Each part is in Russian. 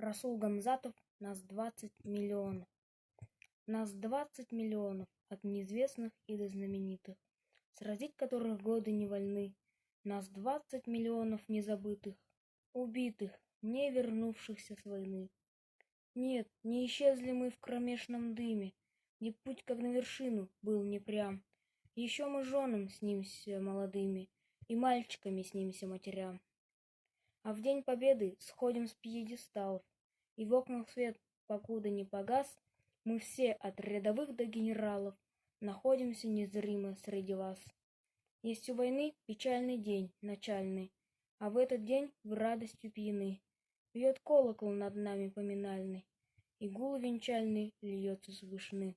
Расул Гамзатов, нас 20 миллионов. Нас 20 миллионов, от неизвестных и до знаменитых, сразить которых годы не вольны. Нас 20 миллионов незабытых, убитых, не вернувшихся с войны. Нет, не исчезли мы в кромешном дыме, где путь, как на вершину, был непрям. Еще мы женам снимся молодыми, и мальчиками снимся матерям. А в день победы сходим с пьедесталов, и в окнах свет, покуда не погас, мы все, от рядовых до генералов, находимся незримо среди вас. Есть у войны печальный день, начальный, а в этот день вы радостью пьяны. Бьет колокол над нами поминальный, и гул венчальный льется с вышины.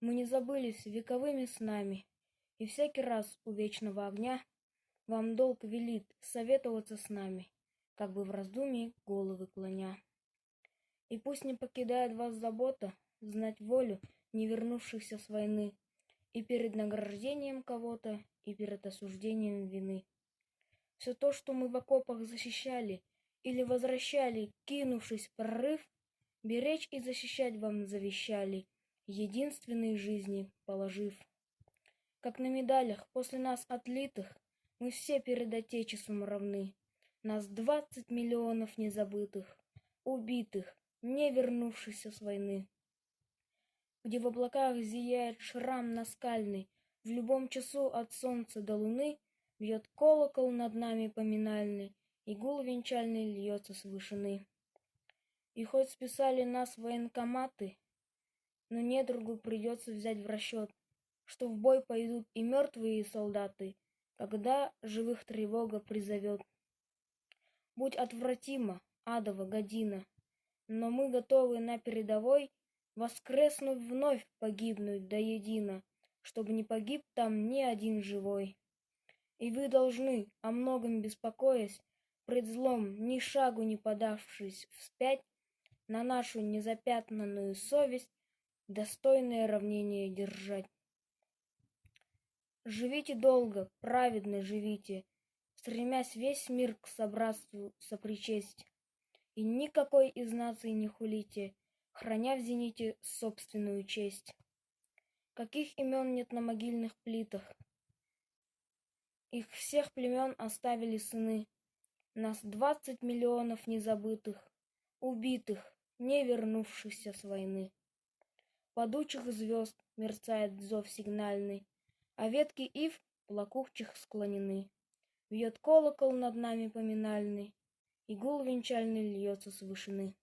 Мы не забылись вековыми снами, и всякий раз у вечного огня вам долг велит советоваться с нами, как бы в раздумье головы клоня. И пусть не покидает вас забота знать волю не вернувшихся с войны, и перед награждением кого-то, и перед осуждением вины. Все то, что мы в окопах защищали или возвращали, кинувшись в прорыв, беречь и защищать вам завещали, единственные жизни положив. Как на медалях после нас отлитых, мы все перед Отечеством равны. Нас 20 миллионов незабытых, убитых, не вернувшихся с войны. Где в облаках зияет шрам наскальный, в любом часу от солнца до луны бьет колокол над нами поминальный, и гул венчальный льется с вышины. И хоть списали нас военкоматы, но недругу придется взять в расчет, что в бой пойдут и мертвые солдаты, когда живых тревога призовет. Будь отвратима адова година, но мы готовы на передовой воскреснуть вновь, погибнуть до едино, чтобы не погиб там ни один живой. И вы должны, о многом беспокоясь, пред злом ни шагу не подавшись вспять, на нашу незапятнанную совесть достойное равнение держать. Живите долго, праведно живите, стремясь весь мир к собратству сопричесть, и никакой из наций не хулите, храня в зените собственную честь. Каких имен нет на могильных плитах, их всех племен оставили сыны. Нас 20 миллионов незабытых, убитых, не вернувшихся с войны. Падучих звезд мерцает зов сигнальный, а ветки ив плакучих склонены. Бьет колокол над нами поминальный, и гул венчальный льется с вышины.